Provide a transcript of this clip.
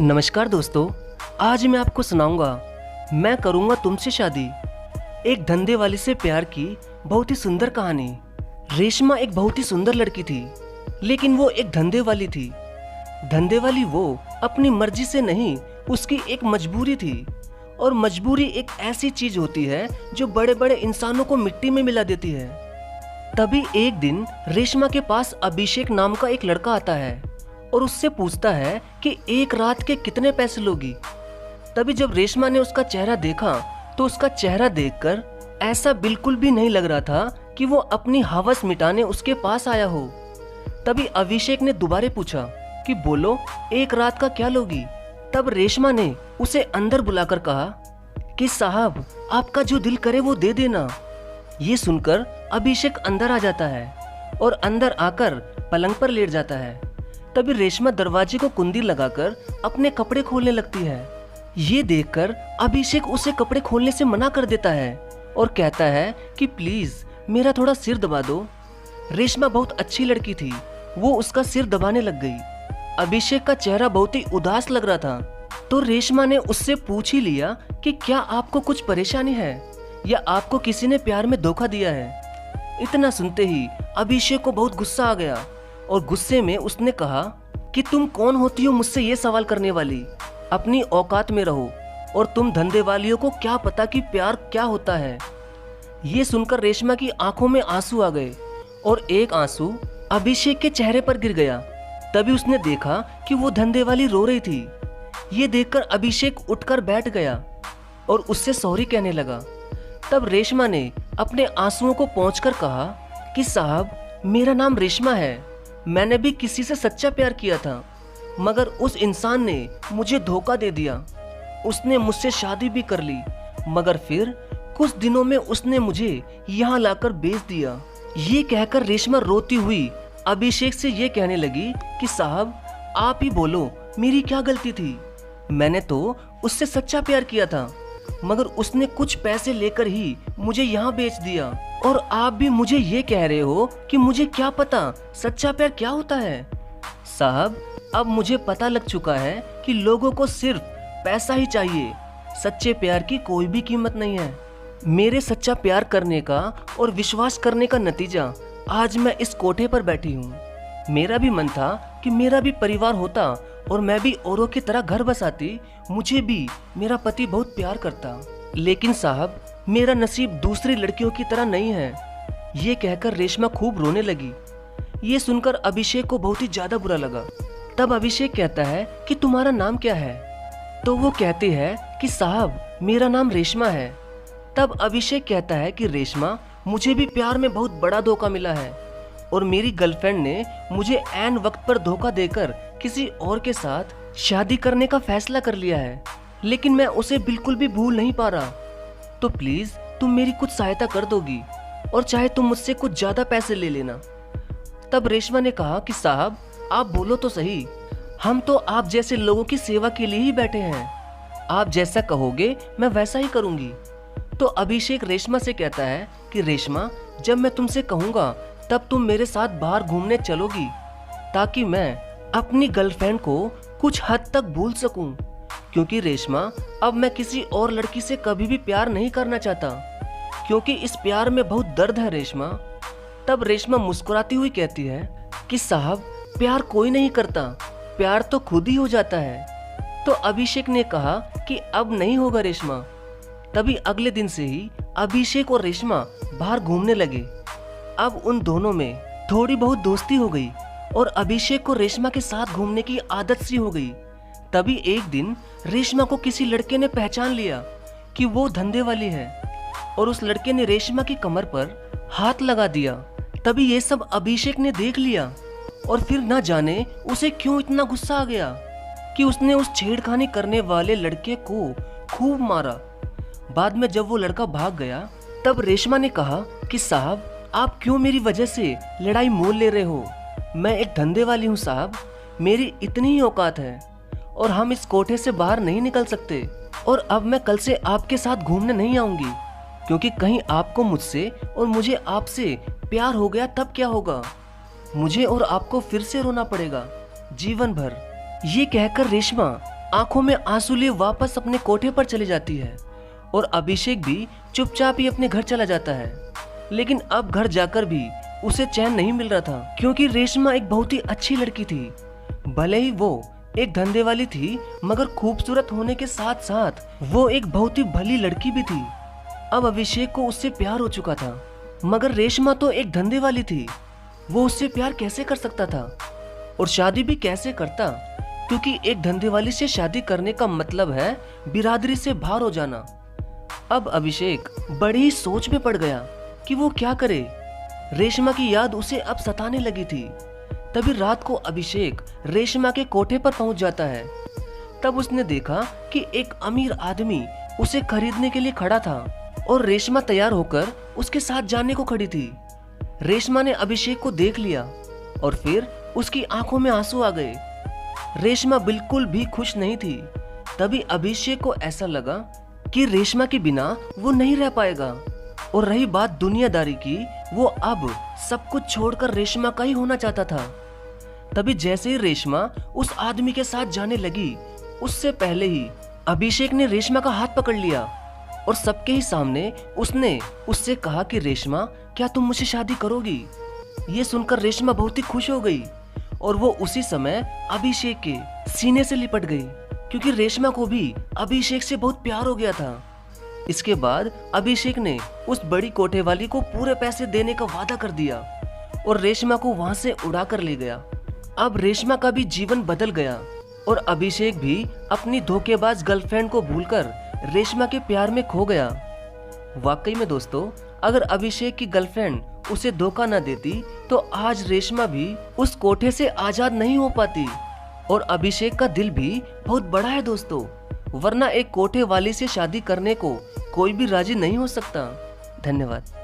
नमस्कार दोस्तों, आज मैं आपको सुनाऊंगा मैं करूंगा तुमसे शादी, एक धंधे वाली से प्यार की बहुत ही सुंदर कहानी। रेशमा एक बहुत ही सुंदर लड़की थी, लेकिन वो एक धंधे वाली थी। धंधे वाली वो अपनी मर्जी से नहीं, उसकी एक मजबूरी थी। और मजबूरी एक ऐसी चीज होती है जो बड़े बड़े इंसानों को मिट्टी में मिला देती है। तभी एक दिन रेशमा के पास अभिषेक नाम का एक लड़का आता है और उससे पूछता है कि एक रात के कितने पैसे लोगी। तभी जब रेशमा ने उसका चेहरा देखा तो उसका चेहरा देखकर ऐसा बिल्कुल भी नहीं लग रहा था कि वो अपनी हवस मिटाने उसके पास आया हो। तभी अभिषेक ने दोबारा पूछा कि बोलो, एक रात का क्या लोगी। तब रेशमा ने उसे अंदर बुलाकर कहा कि साहब, आपका जो दिल करे वो दे देना। ये सुनकर अभिषेक अंदर आ जाता है और अंदर आकर पलंग पर लेट जाता है। तभी रेशमा दरवाजे को कुंडी लगाकर अपने कपड़े खोलने लगती है। ये देखकर अभिषेक उसे कपड़े खोलने से मना कर देता है और कहता है कि प्लीज मेरा थोड़ा सिर दबा दो। रेशमा बहुत अच्छी लड़की थी, वो उसका सिर दबाने लग गई। अभिषेक का चेहरा बहुत ही उदास लग रहा था, तो रेशमा ने उससे पूछ ही लिया कि क्या आपको कुछ परेशानी है या आपको किसी ने प्यार में धोखा दिया है। इतना सुनते ही अभिषेक को बहुत गुस्सा आ गया और गुस्से में उसने कहा कि तुम कौन होती हो मुझसे ये सवाल करने वाली, अपनी औकात में रहो। और तुम धंधे वालियों को क्या पता कि प्यार क्या होता है। ये सुनकर रेशमा की आंखों में आंसू आ गए और एक आंसू अभिषेक के चेहरे पर गिर गया। तभी उसने देखा कि वो धंधे वाली रो रही थी। ये देखकर अभिषेक उठकर बैठ गया और उससे सॉरी कहने लगा। तब रेशमा ने अपने आंसुओं को पोंछकर कहा कि साहब, मेरा नाम रेशमा है, मैंने भी किसी से सच्चा प्यार किया था, मगर उस इंसान ने मुझे धोखा दे दिया। उसने मुझसे शादी भी कर ली, मगर फिर कुछ दिनों में उसने मुझे यहाँ लाकर बेच दिया। ये कहकर रेशमा रोती हुई अभिषेक से ये कहने लगी कि साहब, आप ही बोलो, मेरी क्या गलती थी। मैंने तो उससे सच्चा प्यार किया था, मगर उसने कुछ पैसे लेकर ही मुझे यहाँ बेच दिया। और आप भी मुझे ये कह रहे हो कि मुझे क्या पता सच्चा प्यार क्या होता है। साहब, अब मुझे पता लग चुका है कि लोगों को सिर्फ पैसा ही चाहिए, सच्चे प्यार की कोई भी कीमत नहीं है। मेरे सच्चा प्यार करने का और विश्वास करने का नतीजा आज मैं इस कोठे पर बैठी हूँ। मेरा भी मन था कि मेरा भी परिवार होता और मैं भी औरों की तरह घर बसाती, मुझे भी मेरा पति बहुत प्यार करता। लेकिन साहब, मेरा नसीब दूसरी लड़कियों की तरह नहीं है। ये कहकर रेशमा खूब रोने लगी। ये सुनकर अभिषेक को बहुत ही ज्यादा बुरा लगा। तब अभिषेक कहता है कि तुम्हारा नाम क्या है। तो वो कहती है कि साहब, मेरा नाम रेशमा है। तब अभिषेक कहता है कि रेशमा, मुझे भी प्यार में बहुत बड़ा धोखा मिला है और मेरी गर्लफ्रेंड ने मुझे ऐन वक्त पर धोखा देकर किसी और के साथ शादी करने का फैसला कर लिया है, लेकिन मैं उसे बिल्कुल भी भूल नहीं पा रहा। तो प्लीज तुम मेरी कुछ सहायता कर दोगी और चाहे तुम मुझसे कुछ ज्यादा पैसे ले लेना। तब रेशमा ने कहा कि साहब, आप बोलो तो सही, हम तो आप जैसे लोगों की सेवा के लिए ही बैठे हैं। आप जैसा कहोगे मैं वैसा ही करूंगी। तो अभिषेक रेशमा से कहता है कि रेशमा, जब मैं तुमसे कहूंगा तब तुम मेरे साथ बाहर घूमने चलोगी, ताकि मैं अपनी गर्लफ्रेंड को कुछ हद तक भूल सकूं। क्योंकि रेशमा, अब मैं किसी और लड़की से कभी भी प्यार नहीं करना चाहता, क्योंकि इस प्यार में बहुत दर्द है रेशमा। तब रेशमा मुस्कुराती हुई कहती है कि साहब, प्यार कोई नहीं करता, प्यार तो खुद ही हो जाता है। तो अभिषेक ने कहा कि अब नहीं होगा रेशमा। तभी अगले दिन से ही अभिषेक और रेशमा बाहर घूमने लगे। अब उन दोनों में थोड़ी बहुत दोस्ती हो गई और अभिषेक को रेशमा के साथ घूमने की आदत सी हो गई। तभी एक दिन रेशमा को किसी लड़के ने पहचान लिया कि वो धंधे वाली है और उस लड़के ने रेशमा की कमर पर हाथ लगा दिया। तभी ये सब अभिषेक ने देख लिया और फिर न जाने उसे क्यों इतना गुस्सा आ गया कि उसने उस छेड़खानी करने वाले लड़के को खूब मारा। बाद में जब वो लड़का भाग गया, तब रेशमा ने कहा कि साहब, आप क्यों मेरी वजह से लड़ाई मोल ले रहे हो। मैं एक धंधे वाली हूँ साहब, मेरी इतनी ही औकात है और हम इस कोठे से बाहर नहीं निकल सकते। और अब मैं कल से आपके साथ घूमने नहीं आऊंगी, क्योंकि कहीं आपको मुझसे और मुझे आपसे प्यार हो गया तब क्या होगा। मुझे और आपको फिर से रोना पड़ेगा जीवन भर। ये कहकर रेशमा आंखों में आंसू लिए वापस अपने कोठे पर चली जाती है और अभिषेक भी चुपचाप ही अपने घर चला जाता है। लेकिन अब घर जाकर भी उसे चैन नहीं मिल रहा था, क्योंकि रेशमा एक बहुत ही अच्छी लड़की थी। भले ही वो एक धंधे वाली थी, मगर खूबसूरत होने के साथ साथ वो एक बहुत ही भली लड़की भी थी। अब अभिषेक को उससे प्यार हो चुका था, मगर रेशमा तो एक धंधे वाली थी। वो उससे प्यार कैसे कर सकता था और शादी भी कैसे करता, क्योंकि एक धंधे वाली से शादी करने का मतलब है बिरादरी से बाहर हो जाना। अब अभिषेक बड़ी ही सोच में पड़ गया कि वो क्या करे। रेशमा की याद उसे अब सताने लगी थी। तभी रात को अभिषेक रेशमा के कोठे पर पहुंच जाता है। तब उसने देखा कि एक अमीर आदमी उसे खरीदने के लिए खड़ा था और रेशमा तैयार होकर उसके साथ जाने को खड़ी थी। रेशमा ने अभिषेक को देख लिया और फिर उसकी आंखों में आंसू आ गए। रेशमा बिल्कुल भी खुश नहीं थी। तभी अभिषेक को ऐसा लगा कि रेशमा के बिना वो नहीं रह पाएगा। और रही बात दुनियादारी की, वो अब सब कुछ छोड़कर रेशमा का ही होना चाहता था। तभी जैसे ही रेशमा उस आदमी के साथ जाने लगी, उससे पहले ही अभिषेक ने रेशमा का हाथ पकड़ लिया और सबके ही सामने उसने उससे कहा कि रेशमा, क्या तुम मुझसे शादी करोगी? ये सुनकर रेशमा बहुत ही खुश हो गई और वो उसी समय अभिषेक के सीने से लिपट गई, क्योंकि रेशमा को भी अभिषेक से बहुत प्यार हो गया था। इसके बाद अभिषेक ने उस बड़ी कोठे वाली को पूरे पैसे देने का वादा कर दिया और रेशमा को वहां से उड़ा कर ले गया। अब रेशमा का भी जीवन बदल गया और अभिषेक भी अपनी धोखेबाज गर्लफ्रेंड को भूलकर रेशमा के प्यार में खो गया। वाकई में दोस्तों, अगर अभिषेक की गर्लफ्रेंड उसे धोखा न देती तो आज रेशमा भी उस कोठे से आजाद नहीं हो पाती। और अभिषेक का दिल भी बहुत बड़ा है दोस्तों, वरना एक कोठे वाली से शादी करने को कोई भी राजी नहीं हो सकता। धन्यवाद।